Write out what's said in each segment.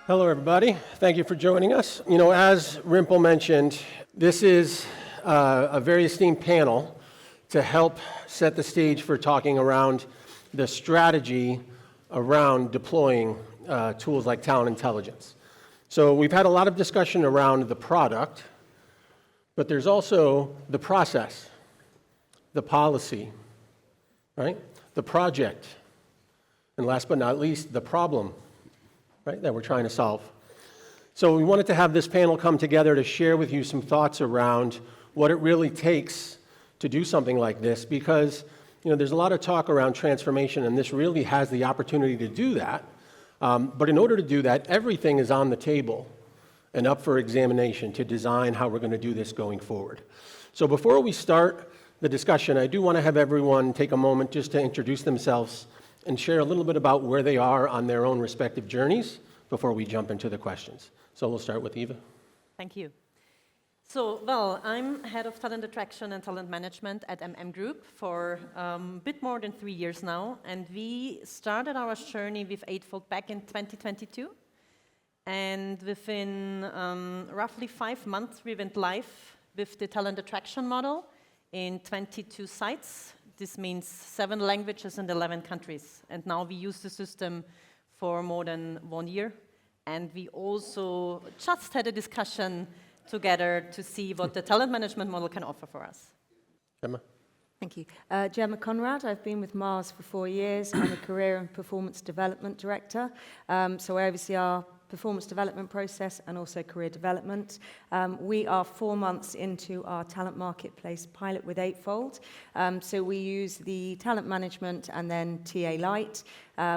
Hello, everybody. Thank you for joining us. As Rimple mentioned, this is a very esteemed panel to help set the stage for talking around the strategy around deploying tools like talent intelligence. So we've had a lot of discussion around the product, but there's also the process, the policy, right? The project, and last but not least, the problem, right, that we're trying to solve. So we wanted to have this panel come together to share with you some thoughts around what it really takes to do something like this, because there's a lot of talk around transformation, and this really has the opportunity to do that. But in order to do that, everything is on the table and up for examination to design how we're going to do this going forward. So before we start the discussion, I do want to have everyone take a moment just to introduce themselves and share a little bit about where they are on their own respective journeys before we jump into the questions. So we'll start with Eva. Thank you. I'm head of talent attraction and talent management at Group for a bit more than 3 years now, and we started our journey with Eightfold back in 2022, and within roughly 5 months we went live with the talent attraction model in 22 sites. This means 7 languages and 11 countries, and now we use the system for more than 1 year, and we also just had a discussion together to see what the talent management model can offer for us. Gemma. Thank you. Gemma Conrad, I've been with Mars for 4 years. I'm a career and performance development director, so I oversee our performance development process and also career development. We are 4 months into our talent marketplace pilot with Eightfold. So we use the talent management and then TA Lite.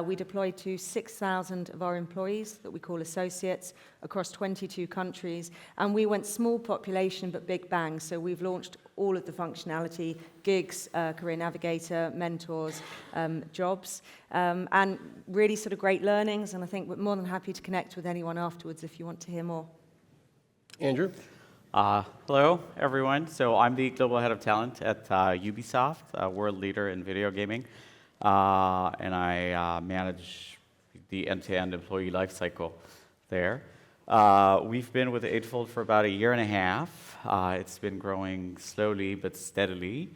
We deploy to 6,000 of our employees that we call associates across 22 countries. And we went small population but big bang. So we've launched all of the functionality, gigs, career navigator, mentors, jobs, and really sort of great learnings. And I think we're more than happy to connect with anyone afterwards if you want to hear more. Andrew. Hello, everyone. So I'm the global head of talent at Ubisoft, a world leader in video gaming. And I manage the end-to-end employee lifecycle there. We've been with Eightfold for about 1.5 years. It's been growing slowly but steadily.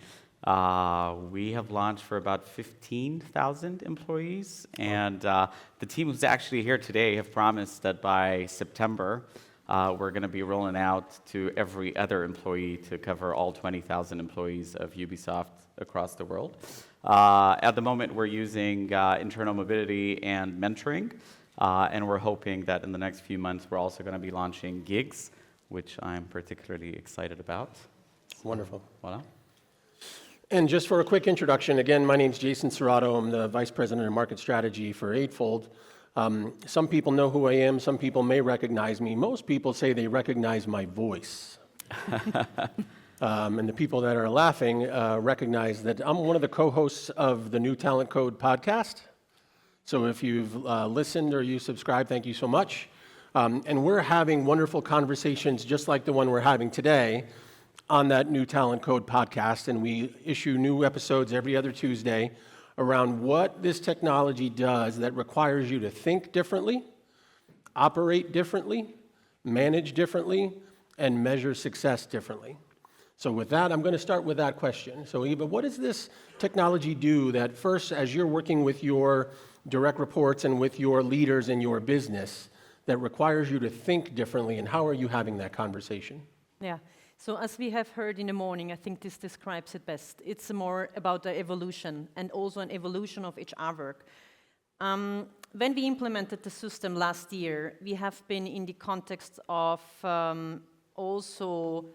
We have launched for about 15,000 employees, and the team who's actually here today have promised that by September, we're going to be rolling out to every other employee to cover all 20,000 employees of Ubisoft across the world. At the moment, we're using internal mobility and mentoring, and we're hoping that in the next few months, we're also going to be launching gigs, which I'm particularly excited about. Wonderful. Voilà. And just for a quick introduction, again, my name's Jason Cerrato. I'm the Vice President of Market Strategy for Eightfold. Some people know who I am. Some people may recognize me. Most people say they recognize my voice. And the people that are laughing recognize that I'm one of the co-hosts of the New Talent Code podcast. So if you've listened or you subscribe, thank you so much. And we're having wonderful conversations just like the one we're having today on that New Talent Code podcast. And we issue new episodes every other Tuesday around what this technology does that requires you to think differently, operate differently, manage differently, and measure success differently. So with that, I'm going to start with that question. So Eva, what does this technology do that first, as you're working with your direct reports and with your leaders in your business, that requires you to think differently, and how are you having that conversation? Yeah. So as we have heard in the morning, I think this describes it best. It's more about the evolution and also an evolution of HR work. When we implemented the system last year, we have been in the context of also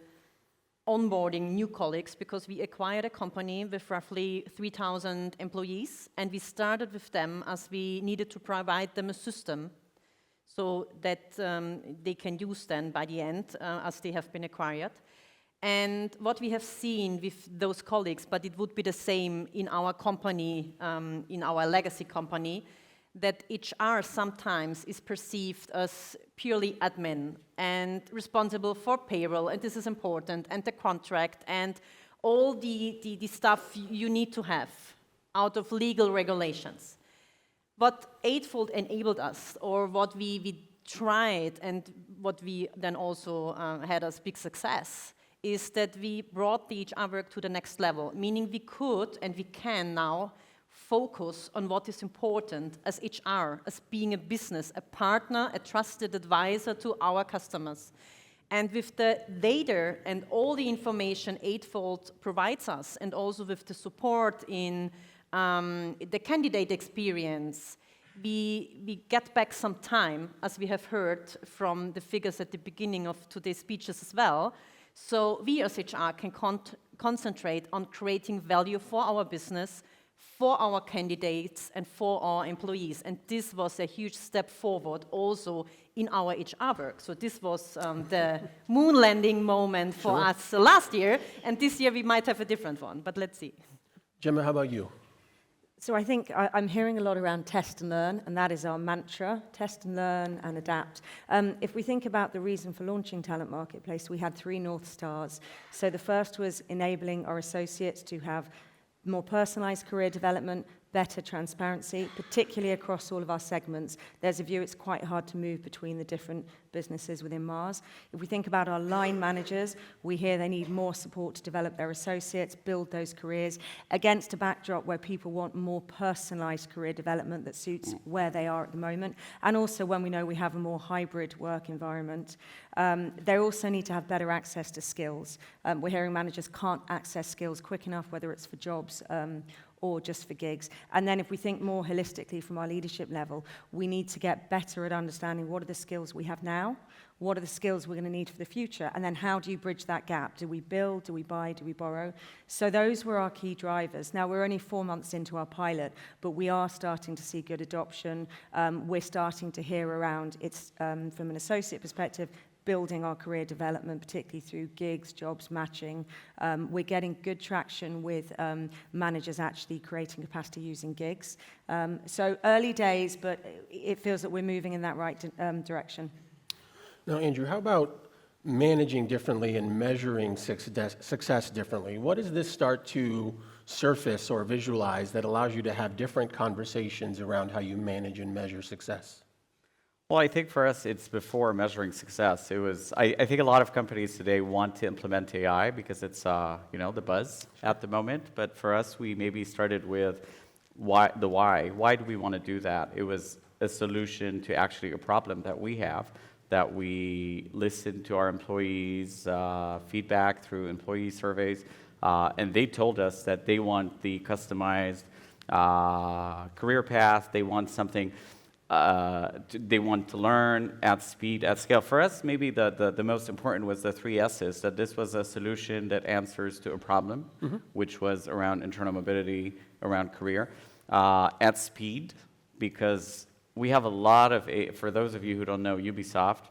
onboarding new colleagues because we acquired a company with roughly 3,000 employees, and we started with them as we needed to provide them a system so that they can use then by the end as they have been acquired. And what we have seen with those colleagues, but it would be the same in our company, in our legacy company, that HR sometimes is perceived as purely admin and responsible for payroll, and this is important, and the contract, and all the stuff you need to have out of legal regulations. What Eightfold enabled us, or what we tried, and what we then also had as big success, is that we brought the HR work to the next level, meaning we could and we can now focus on what is important as HR, as being a business, a partner, a trusted advisor to our customers. And with the data and all the information Eightfold provides us, and also with the support in the candidate experience, we get back some time, as we have heard from the figures at the beginning of today's speeches as well. So we as HR can concentrate on creating value for our business, for our candidates, and for our employees. And this was a huge step forward also in our HR work. So this was the moon landing moment for us last year, and this year we might have a different one, but let's see. Gemma, how about you? So I think I'm hearing a lot around test and learn, and that is our mantra, test and learn and adapt. If we think about the reason for launching Talent Marketplace, we had 3 North Stars. So the first was enabling our associates to have more personalized career development, better transparency, particularly across all of our segments. There's a view it's quite hard to move between the different businesses within Mars. If we think about our line managers, we hear they need more support to develop their associates, build those careers, against a backdrop where people want more personalized career development that suits where they are at the moment. And also when we know we have a more hybrid work environment, they also need to have better access to skills. We're hearing managers can't access skills quick enough, whether it's for jobs or just for gigs. And then if we think more holistically from our leadership level, we need to get better at understanding what are the skills we have now, what are the skills we're going to need for the future, and then how do you bridge that gap? Do we build, do we buy, do we borrow? So those were our key drivers. Now, we're only 4 months into our pilot, but we are starting to see good adoption. We're starting to hear around, it's from an associate perspective, building our career development, particularly through gigs, jobs, matching. We're getting good traction with managers actually creating capacity using gigs. So early days, but it feels that we're moving in that right direction. Now, Andrew, how about managing differently and measuring success differently? What does this start to surface or visualize that allows you to have different conversations around how you manage and measure success? Well, I think for us, it's before measuring success. I think a lot of companies today want to implement AI because it's, the buzz at the moment. But for us, we maybe started with the why. Why do we want to do that? It was a solution to actually a problem that we have, that we listened to our employees' feedback through employee surveys, and they told us that they want the customized career path. They want something. They want to learn at speed, at scale. For us, maybe the most important was the 3 S's, that this was a solution that answers to a problem, which was around internal mobility, around career, at speed, because we have a lot of, for those of you who don't know Ubisoft,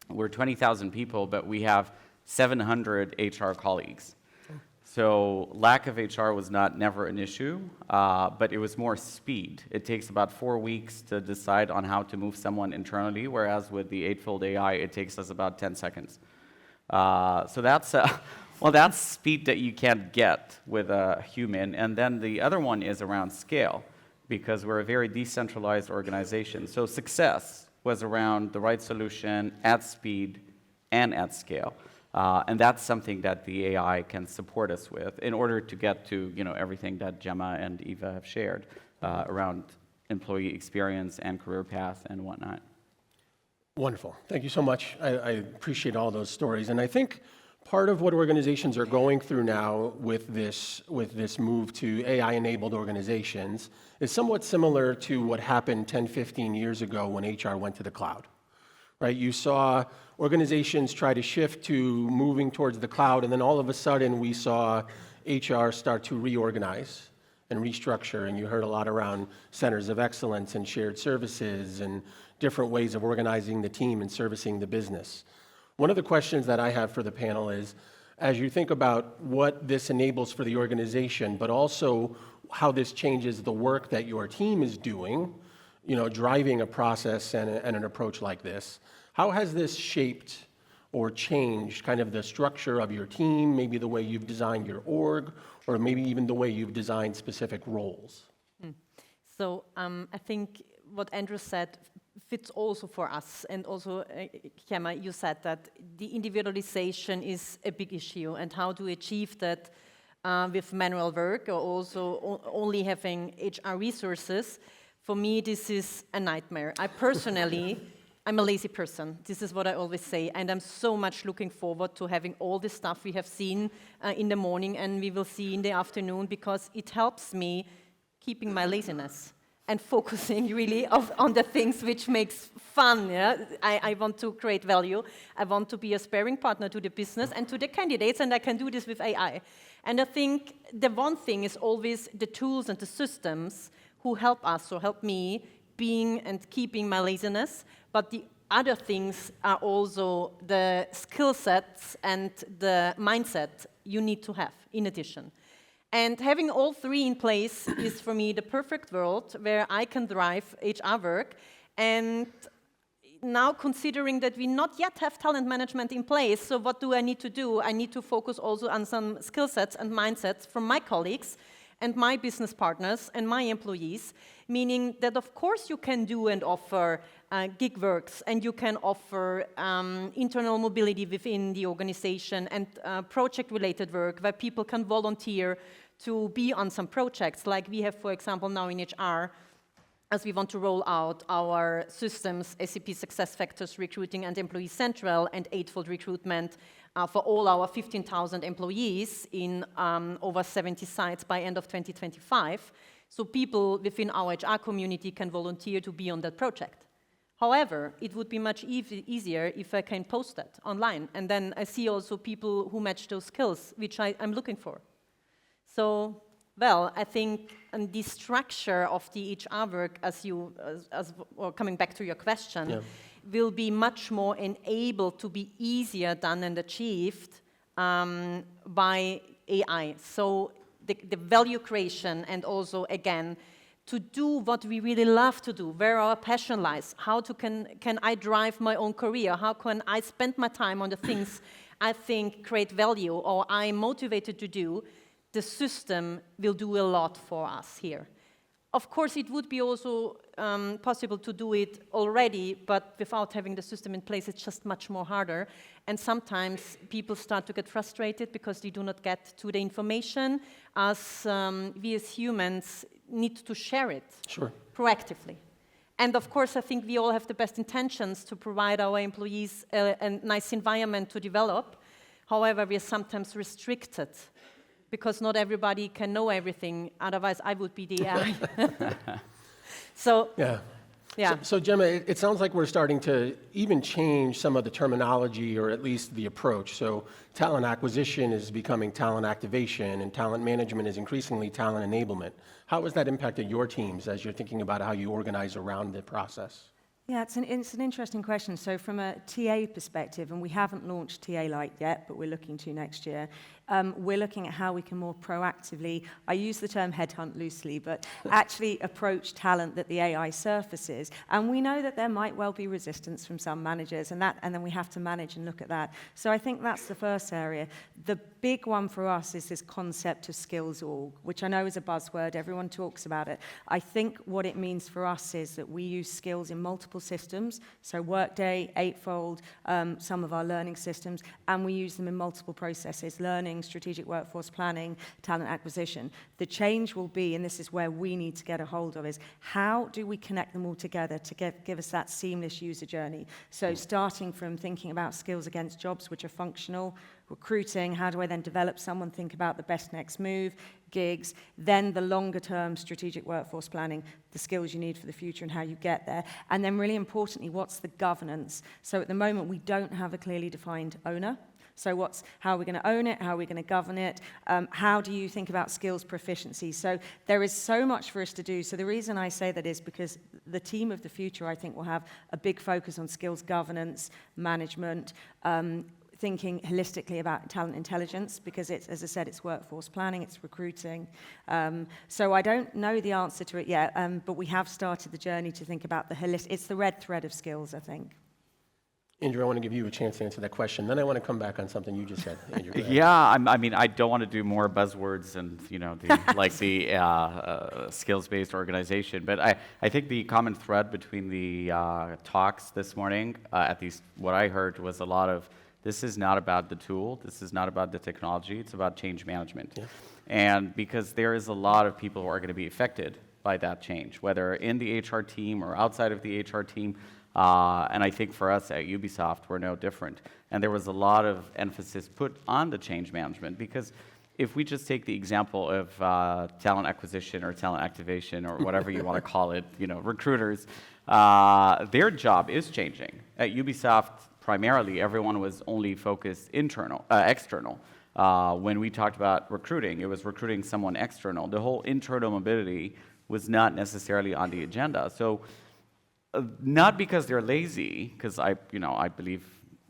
we're 20,000 people, but we have 700 HR colleagues. So lack of HR was never an issue, but it was more speed. It takes about 4 weeks to decide on how to move someone internally, whereas with the Eightfold AI, it takes us about 10 seconds. So that's speed that you can't get with a human. And then the other one is around scale, because we're a very decentralized organization. So success was around the right solution at speed and at scale. And that's something that the AI can support us with in order to get to everything that Gemma and Eva have shared around employee experience and career path and whatnot. Wonderful. Thank you so much. I appreciate all those stories. And I think part of what organizations are going through now with this move to AI-enabled organizations is somewhat similar to what happened 10, 15 years ago when HR went to the cloud. Right? You saw organizations try to shift to moving towards the cloud, and then all of a sudden we saw HR start to reorganize and restructure, and you heard a lot around centers of excellence and shared services and different ways of organizing the team and servicing the business. One of the questions that I have for the panel is, as you think about what this enables for the organization, but also how this changes the work that your team is doing, driving a process and an approach like this, how has this shaped or changed kind of the structure of your team, maybe the way you've designed your org, or maybe even the way you've designed specific roles? So I think what Andrew said fits also for us. And also, Kema, you said that the individualization is a big issue, and how to achieve that with manual work or also only having HR resources. For me, this is a nightmare. I personally, I'm a lazy person. This is what I always say. And I'm so much looking forward to having all the stuff we have seen in the morning and we will see in the afternoon, because it helps me keeping my laziness and focusing really on the things which makes fun. Yeah? I want to create value. I want to be a sparring partner to the business and to the candidates, and I can do this with AI. And I think the one thing is always the tools and the systems who help us or help me being and keeping my laziness, but the other things are also the skill sets and the mindset you need to have in addition. And having all three in place is for me the perfect world where I can drive HR work. And now considering that we not yet have talent management in place, so what do I need to do? I need to focus also on some skill sets and mindsets from my colleagues and my business partners and my employees, meaning that of course you can do and offer gig works, and you can offer internal mobility within the organization and project-related work where people can volunteer to be on some projects, like we have, for example, now in HR, as we want to roll out our systems, SAP SuccessFactors Recruiting and Employee Central and Eightfold Recruitment for all our 15,000 employees in over 70 sites by end of 2025. So people within our HR community can volunteer to be on that project. However, it would be much easier if I can post that online, and then I see also people who match those skills, which I'm looking for. So, well, I think the structure of the HR work, or coming back to your question, will be much more enabled to be easier done and achieved by AI. So the value creation, and also, again, to do what we really love to do, where our passion lies, how can I drive my own career, how can I spend my time on the things I think create value or I'm motivated to do, the system will do a lot for us here. Of course, it would be also possible to do it already, but without having the system in place, it's just much more harder. And sometimes people start to get frustrated because they do not get to the information, as we as humans need to share it proactively. And of course, I think we all have the best intentions to provide our employees a nice environment to develop. However, we are sometimes restricted because not everybody can know everything. Otherwise, I would be the AI. So, yeah. So Gemma, it sounds like we're starting to even change some of the terminology, or at least the approach. So talent acquisition is becoming talent activation, and talent management is increasingly talent enablement. How has that impacted your teams as you're thinking about how you organize around the process? Yeah, it's an interesting question. So from a TA perspective, and we haven't launched TA Lite yet, but we're looking to next year, we're looking at how we can more proactively, I use the term headhunt loosely, but actually approach talent that the AI surfaces. And we know that there might well be resistance from some managers, and then we have to manage and look at that. So I think that's the first area. The big one for us is this concept of skills org, which I know is a buzzword, everyone talks about it. I think what it means for us is that we use skills in multiple systems, so Workday, Eightfold, some of our learning systems, and we use them in multiple processes, learning, strategic workforce planning, talent acquisition. The change will be, and this is where we need to get a hold of, is how do we connect them all together to give us that seamless user journey? So starting from thinking about skills against jobs, which are functional, recruiting, how do I then develop someone, think about the best next move, gigs, then the longer term strategic workforce planning, the skills you need for the future and how you get there. And then really importantly, what's the governance? So at the moment, we don't have a clearly defined owner. So how are we going to own it? How are we going to govern it? How do you think about skills proficiency? So there is so much for us to do. So the reason I say that is because the team of the future, I think, will have a big focus on skills governance, management, thinking holistically about talent intelligence, because it's, as I said, it's workforce planning, it's recruiting. So I don't know the answer to it yet, but we have started the journey to think about it's the red thread of skills, I think. Andrew, I want to give you a chance to answer that question. Then I want to come back on something you just said. Andrew, go ahead. Yeah, I mean, I don't want to do more buzzwords and, you know, the skills-based organization, but I think the common thread between the talks this morning, at least what I heard, was a lot of, this is not about the tool, this is not about the technology, it's about change management. Yeah. And because there is a lot of people who are going to be affected by that change, whether in the HR team or outside of the HR team, and I think for us at Ubisoft, we're no different. And there was a lot of emphasis put on the change management, because if we just take the example of talent acquisition or talent activation or whatever you want to call it, you know, recruiters, their job is changing. At Ubisoft, primarily, everyone was only focused external. When we talked about recruiting, it was recruiting someone external. The whole internal mobility was not necessarily on the agenda. So not because they're lazy, because I believe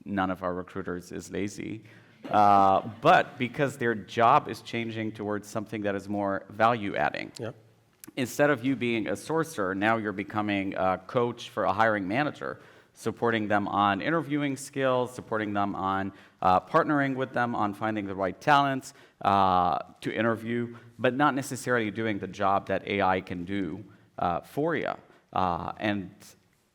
none of our recruiters is lazy, but because their job is changing towards something that is more value-adding. Yep. Instead of you being a sourcer, now you're becoming a coach for a hiring manager, supporting them on interviewing skills, supporting them on partnering with them on finding the right talents to interview, but not necessarily doing the job that AI can do for you. And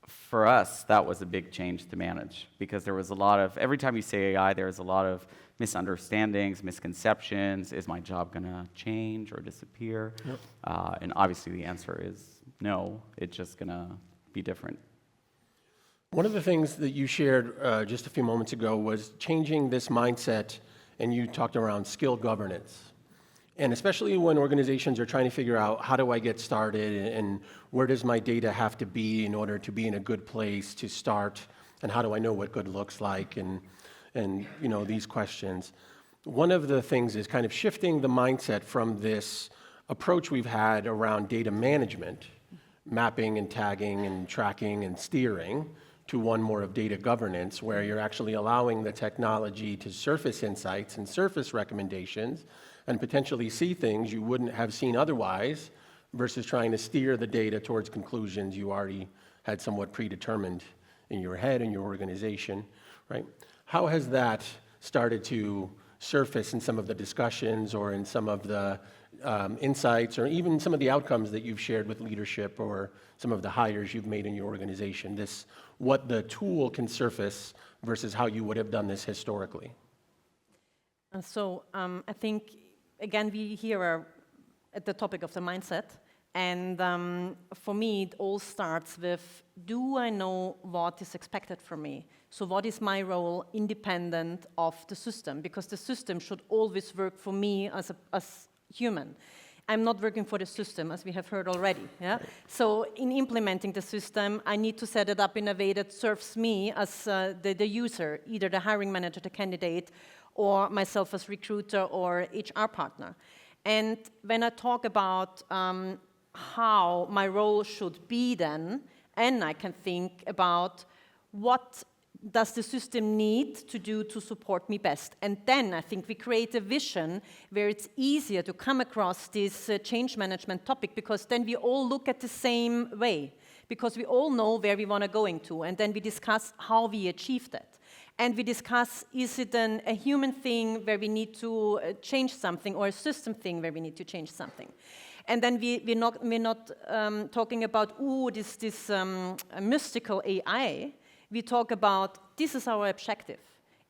for us, that was a big change to manage, because there was a lot of, every time you say AI, there's a lot of misunderstandings, misconceptions. Is my job going to change or disappear? Yep. And obviously the answer is no, it's just going to be different. One of the things that you shared just a few moments ago was changing this mindset, and you talked around skill governance. And especially when organizations are trying to figure out, how do I get started, and where does my data have to be in order to be in a good place to start, and how do I know what good looks like, and you know, these questions. One of the things is kind of shifting the mindset from this approach we've had around data management, mapping and tagging and tracking and steering, to one more of data governance, where you're actually allowing the technology to surface insights and surface recommendations and potentially see things you wouldn't have seen otherwise, versus trying to steer the data towards conclusions you already had somewhat predetermined in your head and your organization, right? How has that started to surface in some of the discussions or in some of the insights, or even some of the outcomes that you've shared with leadership or some of the hires you've made in your organization, this, what the tool can surface versus how you would have done this historically? And so I think, again, we here are at the topic of the mindset. And for me, it all starts with, do I know what is expected from me? So what is my role independent of the system? Because the system should always work for me as human. I'm not working for the system, as we have heard already. Yeah? Right. So in implementing the system, I need to set it up in a way that serves me as the user, either the hiring manager, the candidate, or myself as recruiter or HR partner. And when I talk about how my role should be then, and I can think about what does the system need to do to support me best. And then I think we create a vision where it's easier to come across this change management topic, because then we all look at the same way, because we all know where we want to go into, and then we discuss how we achieve that. And we discuss, is it a human thing where we need to change something, or a system thing where we need to change something? And then we're not talking about, this mystical AI. We talk about, this is our objective,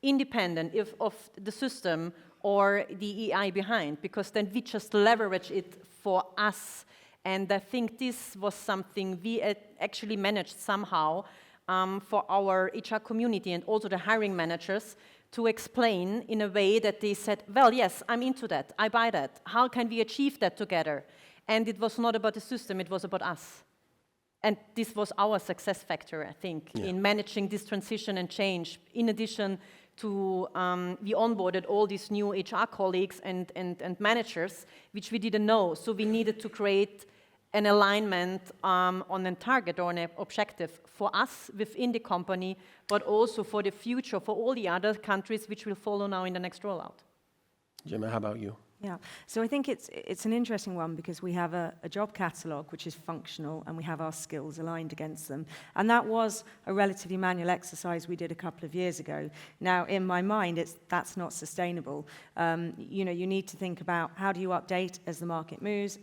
independent of the system or the AI behind, because then we just leverage it for us. And I think this was something we actually managed somehow for our HR community and also the hiring managers to explain in a way that they said, well, yes, I'm into that, I buy that. How can we achieve that together? And it was not about the system, it was about us. And this was our success factor, I think, in managing this transition and change. In addition to, we onboarded all these new HR colleagues and managers, which we didn't know. So we needed to create an alignment on a target or an objective for us within the company, but also for the future, for all the other countries which will follow now in the next rollout. Jim, how about you? Yeah, so I think it's an interesting one because we have a job catalogue which is functional and we have our skills aligned against them. And that was a relatively manual exercise we did a couple of years ago. Now, in my mind, that's not sustainable. You need to think about how do you update as the market moves,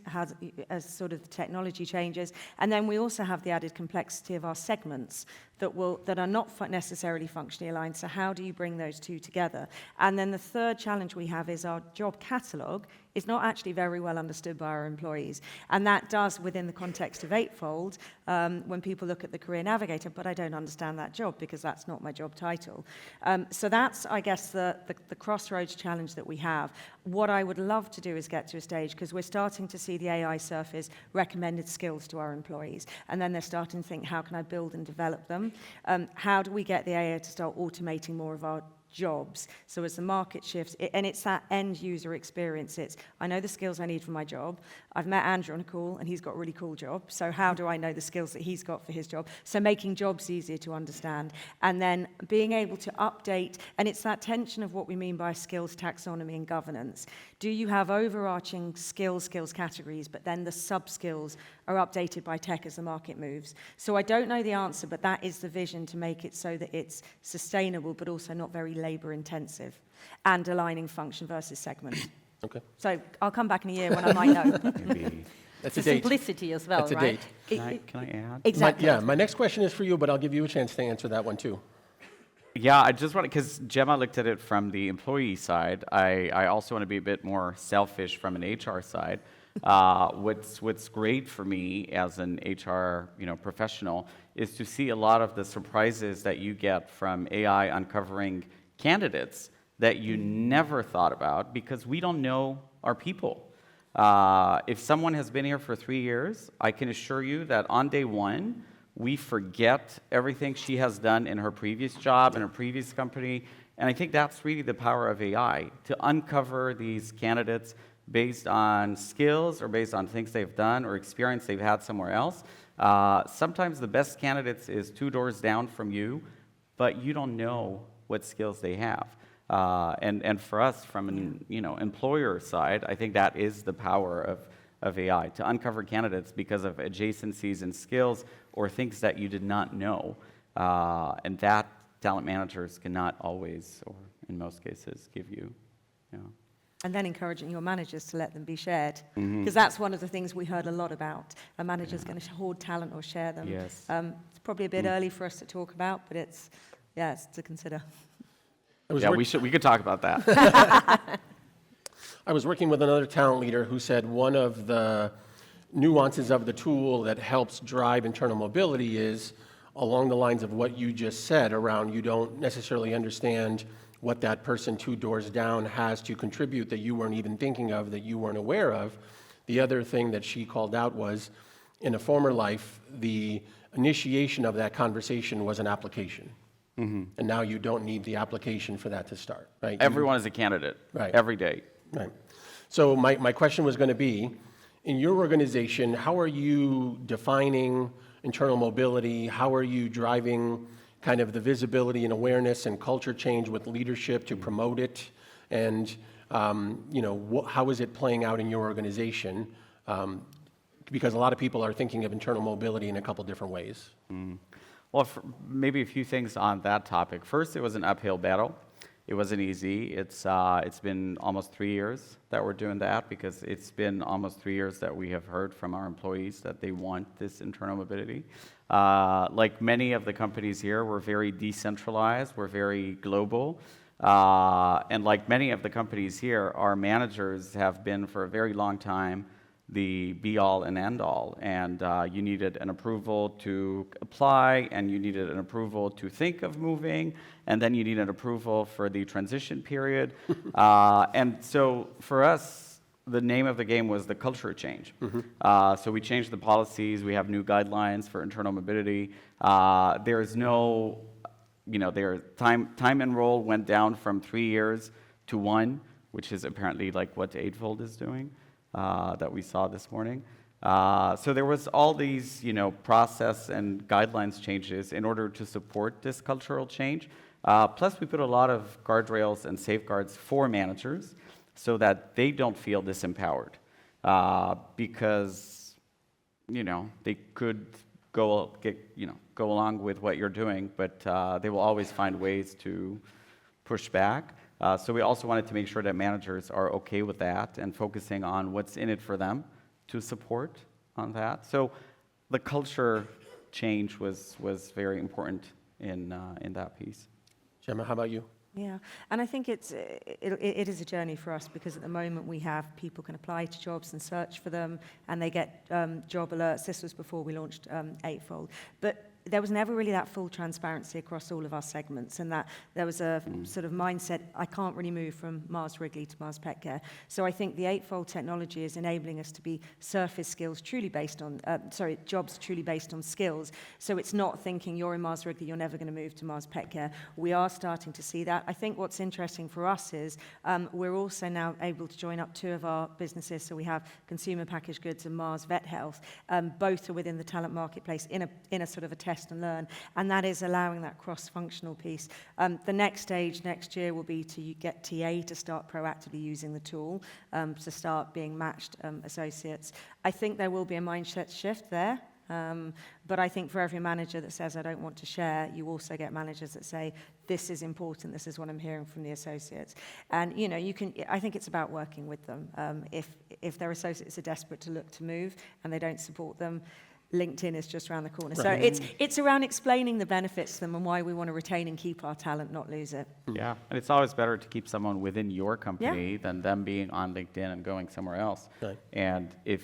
as sort of the technology changes. And then we also have the added complexity of our segments that are not necessarily functionally aligned. So how do you bring those two together? And then the third challenge we have is our job catalogue is not actually very well understood by our employees. And that does, within the context of Eightfold, when people look at the Career Navigator, but I don't understand that job because that's not my job title. So that's, I guess, the crossroads challenge that we have. What I would love to do is get to a stage, because we're starting to see the AI surface recommended skills to our employees. And then they're starting to think, how can I build and develop them? How do we get the AI to start automating more of our jobs? So as the market shifts, and it's that end user experience. It's, I know the skills I need for my job. I've met Andrew on a call and he's got a really cool job. So how do I know the skills that he's got for his job? So making jobs easier to understand. And then being able to update, and it's that tension of what we mean by skills taxonomy and governance. Do you have overarching skills categories, but then the sub-skills are updated by tech as the market moves? So I don't know the answer, but that is the vision, to make it so that it's sustainable, but also not very labor intensive, and aligning function versus segment. Okay. So I'll come back in a year when I might know. Maybe. That's The a date. simplicity as well, That's a right? date. Can I add? Exactly. My next question is for you, but I'll give you a chance to answer that one too. Yeah, I just want to, because Gemma looked at it from the employee side. I also want to be a bit more selfish from an HR side. What's great for me as an HR professional is to see a lot of the surprises that you get from AI uncovering candidates that you never thought about, because we don't know our people. If someone has been here for 3 years, I can assure you that on day one, we forget everything she has done in her previous job, in her previous company. And I think that's really the power of AI, to uncover these candidates based on skills or based on things they've done or experience they've had somewhere else. Sometimes the best candidates is 2 doors down from you, but you don't know what skills they have. And for us, from an employer side, I think that is the power of AI, to uncover candidates because of adjacencies and skills or things that you did not know. And that talent managers cannot always, or in most cases, give you. And then encouraging your managers to let them be shared. Because that's one of the things we heard a lot about. A manager's going to hoard talent or share them. Yes. It's probably a bit early for us to talk about, but it's to consider. We could talk about that. I was working with another talent leader who said one of the nuances of the tool that helps drive internal mobility is along the lines of what you just said around, you don't necessarily understand what that person 2 doors down has to contribute that you weren't even thinking of, that you weren't aware of. The other thing that she called out was, in a former life, the initiation of that conversation was an application. And now you don't need the application for that to start, right? Everyone is a candidate, Right. every day. Right. So my question was going to be, in your organization, how are you defining internal mobility? How are you driving kind of the visibility and awareness and culture change with leadership to promote it? And, how is it playing out in your organization? Because a lot of people are thinking of internal mobility in a couple different ways. Well, maybe a few things on that topic. First, it was an uphill battle. It wasn't easy. It's been almost 3 years that we're doing that, because it's been almost 3 years that we have heard from our employees that they want this internal mobility. Like many of the companies here, we're very decentralized, we're very global. And like many of the companies here, our managers have been for a very long time the be-all and end-all, and you needed an approval to apply, and you needed an approval to think of moving, and then you need an approval for the transition period. And so for us, the name of the game was the culture change. So we changed the policies, we have new guidelines for internal mobility. There is no, time enroll went down from 3 years to 1, which is apparently like what Eightfold is doing. That we saw this morning. So there was all these, process and guidelines changes in order to support this cultural change. Plus, we put a lot of guardrails and safeguards for managers. so that they don't feel disempowered, because they could go along with what you're doing, but they will always find ways to push back. So we also wanted to make sure that managers are okay with that and focusing on what's in it for them to support on that. So the culture change was very important in that piece. Gemma, how about you? Yeah, and I think it is a journey for us, because at the moment we have people can apply to jobs and search for them, and they get job alerts. This was before we launched Eightfold. But there was never really that full transparency across all of our segments, and that there was a sort of mindset, I can't really move from Mars Wrigley to Mars Pet Care. So I think the Eightfold technology is enabling us to be surface skills truly based on, jobs truly based on skills. So it's not thinking you're in Mars Wrigley, you're never going to move to Mars Pet Care. We are starting to see that. I think what's interesting for us is we're also now able to join up 2 of our businesses. So we have Consumer Packaged Goods and Mars Vet Health. Both are within the talent marketplace in a sort of a test and learn, and that is allowing that cross-functional piece. The next stage next year will be to get TA to start proactively using the tool, to start being matched associates. I think there will be a mindset shift there, but I think for every manager that says, I don't want to share, you also get managers that say, this is important, this is what I'm hearing from the associates. And I think it's about working with them. If their associates are desperate to look to move and they don't support them, LinkedIn is just around the corner. Right. So it's around explaining the benefits to them and why we want to retain and keep our talent, not lose it. Yeah, and it's always better to keep someone within your company than them being on LinkedIn and going somewhere else. Right. And if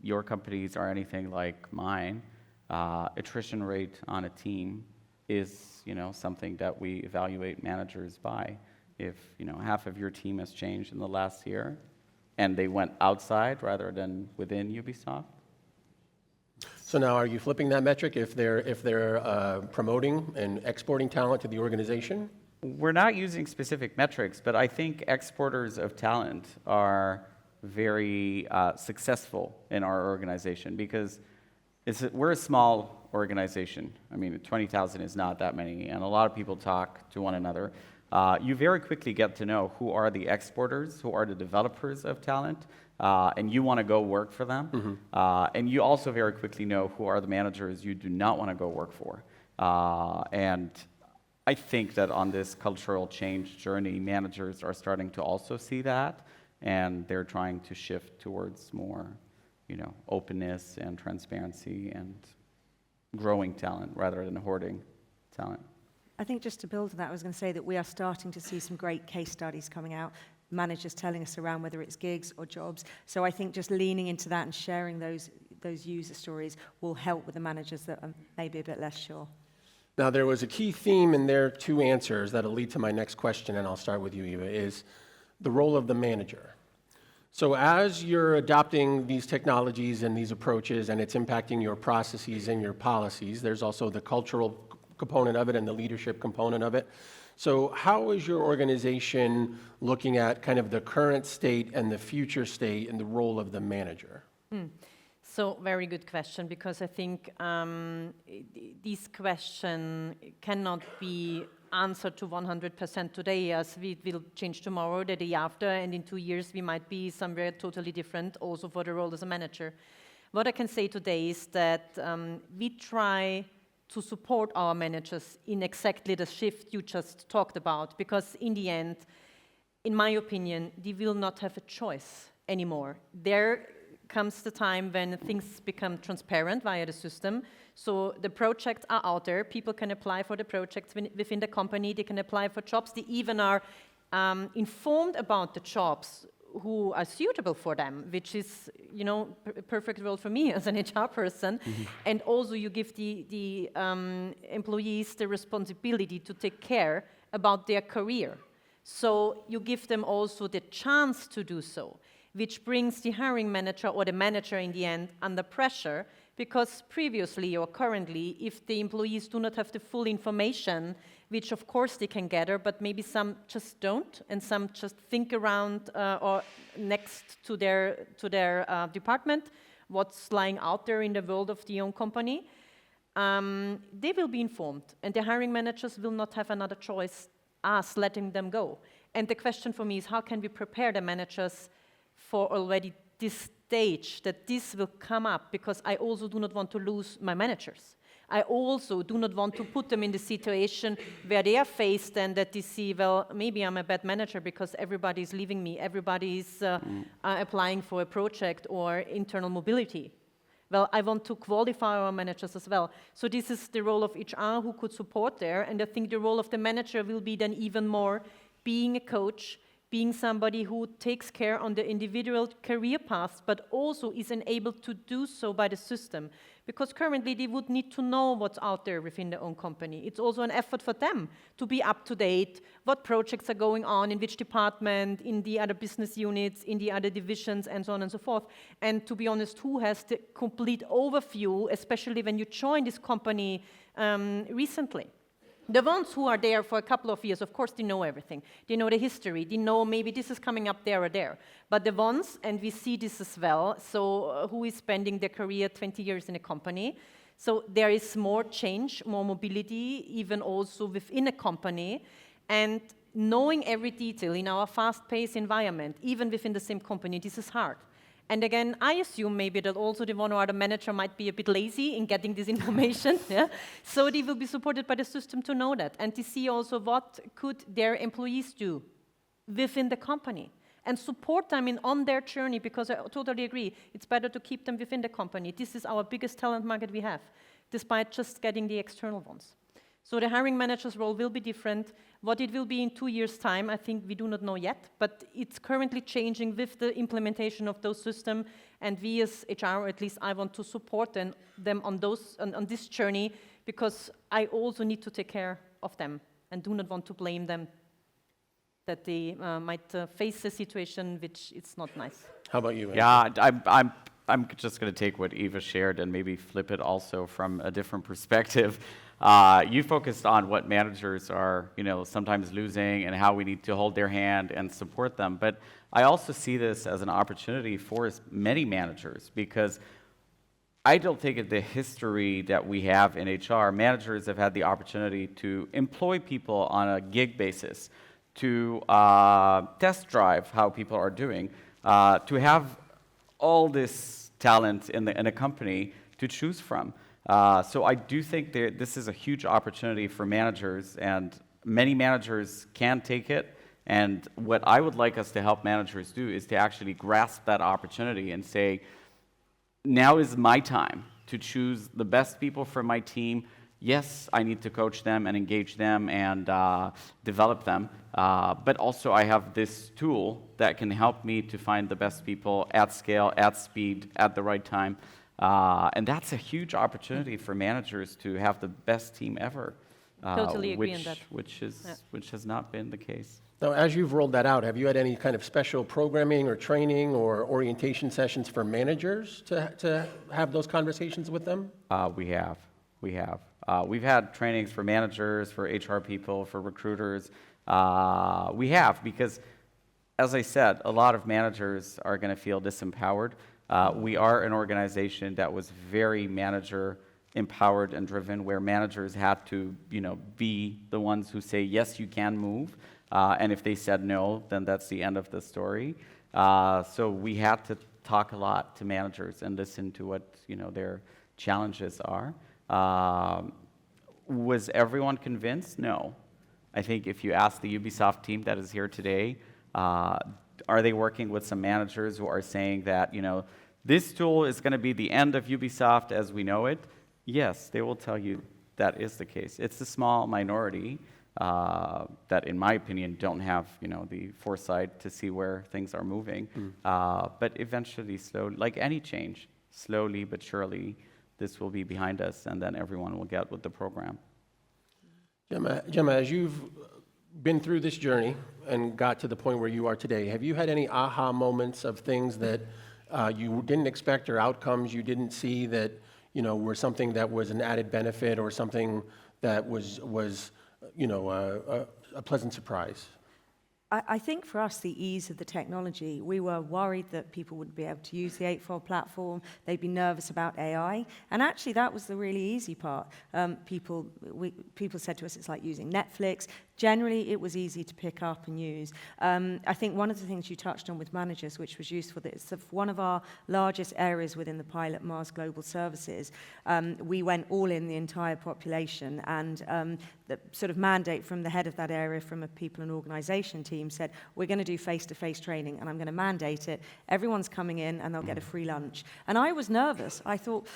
your companies are anything like mine, attrition rate on a team is something that we evaluate managers by. If half of your team has changed in the last year and they went outside rather than within Ubisoft. So now, are you flipping that metric if they're promoting and exporting talent to the organization? We're not using specific metrics, but I think exporters of talent are very successful in our organization, because we're a small organization. I mean, 20,000 is not that many, and a lot of people talk to one another. You very quickly get to know who are the exporters, who are the developers of talent, and you want to go work for them. Mm-hmm. And you also very quickly know who are the managers you do not want to go work for. And I think that on this cultural change journey, managers are starting to also see that, and they're trying to shift towards more, openness and transparency and growing talent rather than hoarding talent. I think just to build on that, I was going to say that we are starting to see some great case studies coming out, managers telling us around whether it's gigs or jobs. So I think just leaning into that and sharing those user stories will help with the managers that are maybe a bit less sure. Now, there was a key theme in their 2 answers that'll lead to my next question, and I'll start with you, Eva, is the role of the manager. So as you're adopting these technologies and these approaches, and it's impacting your processes and your policies, there's also the cultural component of it and the leadership component of it. So how is your organization looking at kind of the current state and the future state and the role of the manager? So very good question, because I think this question cannot be answered to 100% today, as we will change tomorrow, the day after, and in 2 years we might be somewhere totally different also for the role as a manager. What I can say today is that we try to support our managers in exactly the shift you just talked about, because in the end, in my opinion, they will not have a choice anymore. There comes the time when things become transparent via the system. So the projects are out there, people can apply for the projects within the company, they can apply for jobs, they even are informed about the jobs who are suitable for them, which is, a perfect role for me as an HR person. Mm-hmm. And also you give the employees the responsibility to take care about their career. So you give them also the chance to do so, which brings the hiring manager or the manager in the end under pressure, because previously or currently, if the employees do not have the full information, which of course they can gather, but maybe some just don't, and some just think around or next to their department, what's lying out there in the world of the own company, they will be informed, and the hiring managers will not have another choice as letting them go. And the question for me is, how can we prepare the managers for already this stage, that this will come up, because I also do not want to lose my managers. I also do not want to put them in the situation where they are faced and that they see, well, maybe I'm a bad manager because everybody is leaving me, everybody is applying for a project or internal mobility. Well, I want to qualify our managers as well. So this is the role of HR who could support there, and I think the role of the manager will be then even more being a coach, being somebody who takes care on the individual career paths, but also is enabled to do so by the system. Because currently they would need to know what's out there within their own company. It's also an effort for them to be up to date, what projects are going on, in which department, in the other business units, in the other divisions, and so on and so forth. And to be honest, who has the complete overview, especially when you join this company recently? The ones who are there for a couple of years, of course, they know everything. They know the history. They know maybe this is coming up there or there. But the ones, and we see this as well, so who is spending their career 20 years in a company, so there is more change, more mobility, even also within a company. And knowing every detail in our fast-paced environment, even within the same company, this is hard. And again, I assume maybe that also the one or other manager might be a bit lazy in getting this information. Yeah? So they will be supported by the system to know that. And to see also what could their employees do within the company. And support them on their journey, because I totally agree. It's better to keep them within the company. This is our biggest talent market we have, despite just getting the external ones. So the hiring manager's role will be different. What it will be in 2 years' time, I think we do not know yet, but it's currently changing with the implementation of those systems, and we as HR, or at least I want to support them on this journey, because I also need to take care of them and do not want to blame them that they might face a situation which is not nice. How about you, Andrew? Yeah, I'm just going to take what Eva shared and maybe flip it also from a different perspective. You focused on what managers are, sometimes losing and how we need to hold their hand and support them. But I also see this as an opportunity for many managers, because I don't think in the history that we have in HR, managers have had the opportunity to employ people on a gig basis, to test drive how people are doing, to have all this talent in a company to choose from. So I do think this is a huge opportunity for managers, and many managers can take it. And what I would like us to help managers do is to actually grasp that opportunity and say, now is my time to choose the best people for my team. Yes, I need to coach them and engage them and develop them, but also I have this tool that can help me to find the best people at scale, at speed, at the right time. And that's a huge opportunity for managers to have the best team ever. Totally agree on that. Which has not been the case. Now, as you've rolled that out, have you had any kind of special programming or training or orientation sessions for managers to have those conversations with them? We have. We've had trainings for managers, for HR people, for recruiters. We have, because, as I said, a lot of managers are going to feel disempowered. We are an organization that was very manager empowered and driven, where managers had to, be the ones who say, yes, you can move. And if they said no, then that's the end of the story. So we had to talk a lot to managers and listen to what, their challenges are. Was everyone convinced? No. I think if you ask the Ubisoft team that is here today, are they working with some managers who are saying that, this tool is going to be the end of Ubisoft as we know it? Yes, they will tell you that is the case. It's a small minority that, in my opinion, don't have, the foresight to see where things are moving. But eventually, like any change, slowly but surely, this will be behind us, and then everyone will get with the program. Gemma, as you've been through this journey and got to the point where you are today, have you had any aha moments of things that you didn't expect, or outcomes you didn't see that, were something that was an added benefit, or something that was a pleasant surprise? I think for us, the ease of the technology, we were worried that people wouldn't be able to use the Eightfold platform. They'd be nervous about AI. And actually, that was the really easy part. People said to us, it's like using Netflix. generally it was easy to pick up and use. I think one of the things you touched on with managers, which was useful, that it's one of our largest areas within the pilot Mars Global Services. We went all in the entire population, and the sort of mandate from the head of that area, from a people and organisation team, said, we're going to do face-to-face training, and I'm going to mandate it. Everyone's coming in, and they'll get a free lunch. And I was nervous. I thought,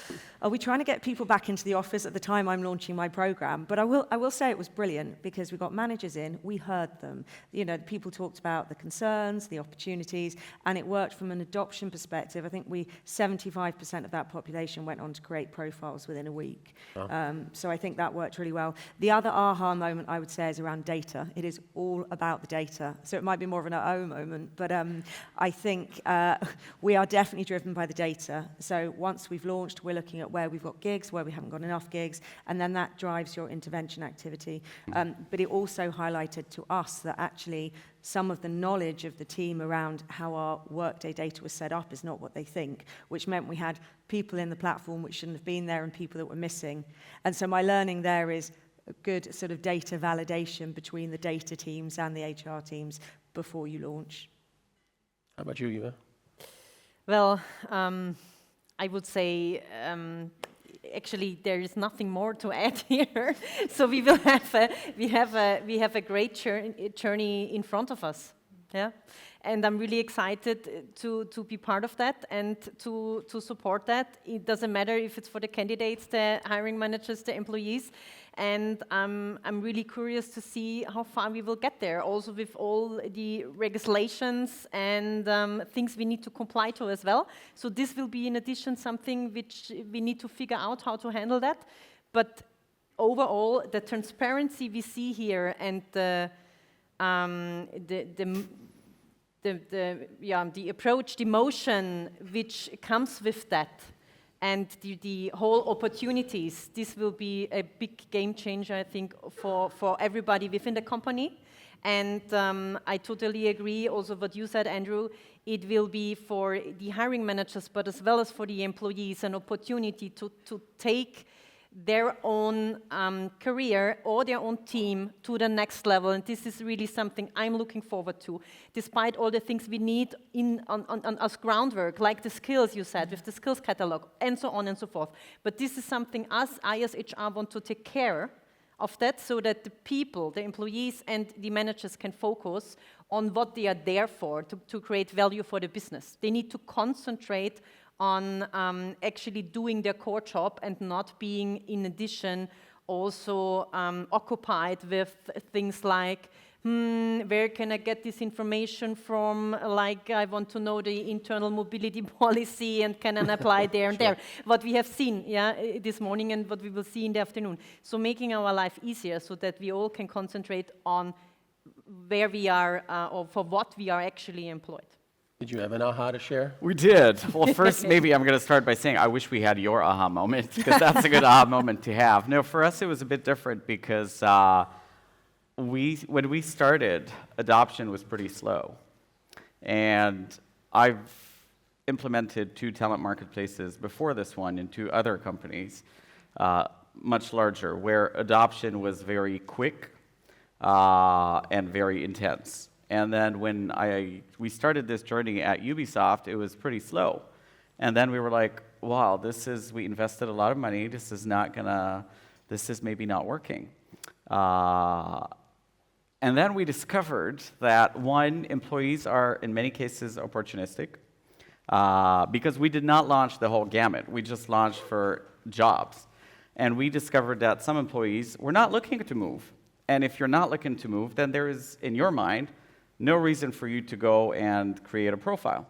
are we trying to get people back into the office at the time I'm launching my program? But I will say it was brilliant, because we got managers in, we heard them. You know, people talked about the concerns, the opportunities, and it worked from an adoption perspective. I think 75% of that population went on to create profiles within a week. Wow. So I think that worked really well. The other aha moment, I would say, is around data. It is all about the data. So it might be more of an oh moment, but I think we are definitely driven by the data. So once we've launched, we're looking at where we've got gigs, where we haven't got enough gigs, and then that drives your intervention activity. But it also highlighted to us that actually some of the knowledge of the team around how our Workday data was set up is not what they think, which meant we had people in the platform which shouldn't have been there and people that were missing. And so my learning there is a good sort of data validation between the data teams and the HR teams before you launch. How about you, Eva? Well, I would say actually there is nothing more to add here. So we will have a great journey in front of us. Yeah, and I'm really excited to be part of that and to support that. It doesn't matter if it's for the candidates, the hiring managers, the employees, and I'm really curious to see how far we will get there, also with all the legislations and things we need to comply to as well. So this will be in addition something which we need to figure out how to handle that. But overall, the transparency we see here and the approach, the motion which comes with that, and the whole opportunities, this will be a big game changer, I think, for everybody within the company. And I totally agree also what you said, Andrew. It will be for the hiring managers, but as well as for the employees, an opportunity to take their own career or their own team to the next level. And this is really something I'm looking forward to, despite all the things we need on us groundwork, like the skills you said, with the skills catalog, and so on and so forth. But this is something I as HR want to take care of that, so that the people, the employees and the managers can focus on what they are there for, to create value for the business. They need to concentrate on actually doing their core job and not being, in addition, also occupied with things like, where can I get this information from? Like, I want to know the internal mobility policy and can I apply there and there. What we have seen this morning and what we will see in the afternoon. So making our life easier so that we all can concentrate on where we are or for what we are actually employed. Did you have an aha to share? We did. Well, first, maybe I'm going to start by saying I wish we had your aha moment, because that's a good aha moment to have. No, for us, it was a bit different because when we started, adoption was pretty slow. And I've implemented 2 talent marketplaces before this one in 2 other companies, much larger, where adoption was very quick and very intense. And then when we started this journey at Ubisoft, it was pretty slow. And then we were like, wow, we invested a lot of money, this is maybe not working. And then we discovered that, one, employees are in many cases opportunistic, because we did not launch the whole gamut, we just launched for jobs. And we discovered that some employees were not looking to move. And if you're not looking to move, then there is, in your mind, no reason for you to go and create a profile.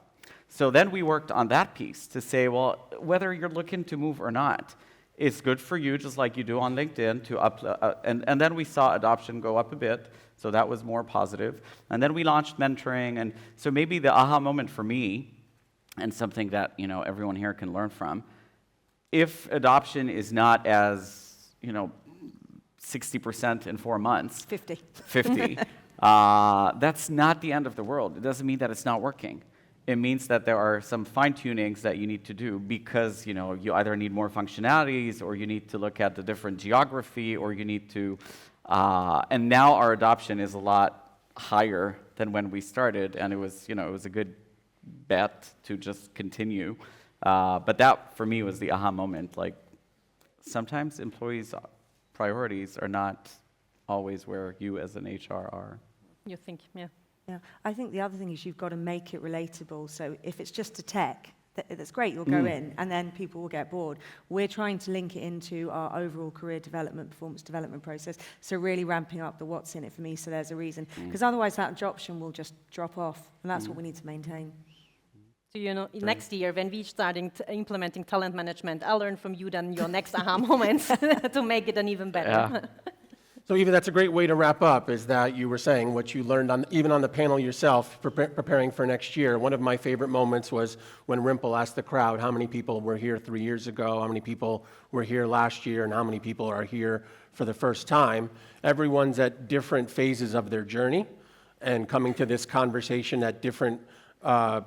So then we worked on that piece to say, well, whether you're looking to move or not, it's good for you, just like you do on LinkedIn, to upload. And then we saw adoption go up a bit, so that was more positive. And then we launched mentoring, and so maybe the aha moment for me, and something that everyone here can learn from, if adoption is not as 60% in 4 months, 50. That's not the end of the world. It doesn't mean that it's not working. It means that there are some fine-tunings that you need to do, because you either need more functionalities, or you need to look at the different geography, or you need to And now our adoption is a lot higher than when we started, and it was, it was a good bet to just continue. But that, for me, was the aha moment. Like, sometimes employees' priorities are not always where you as an HR are. You think, yeah. Yeah, I think the other thing is you've got to make it relatable. So if it's just a tech, that's great, you'll go in, and then people will get bored. We're trying to link it into our overall career development, performance development process, so really ramping up the what's in it for me, so there's a reason. Because otherwise that option will just drop off, and that's what we need to maintain. So, next year, when we starting implementing talent management, I'll learn from you then your next aha moments to make it an even better. Yeah. So Eva, that's a great way to wrap up, is that you were saying what you learned even on the panel yourself, preparing for next year. One of my favorite moments was when Rimple asked the crowd how many people were here 3 years ago, how many people were here last year, and how many people are here for the first time. Everyone's at different phases of their journey and coming to this conversation at different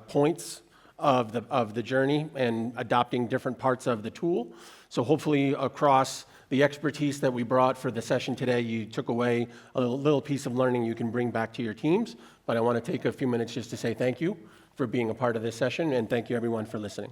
points of the journey and adopting different parts of the tool. So hopefully across the expertise that we brought for the session today, you took away a little piece of learning you can bring back to your teams. But I want to take a few minutes just to say thank you for being a part of this session, and thank you everyone for listening.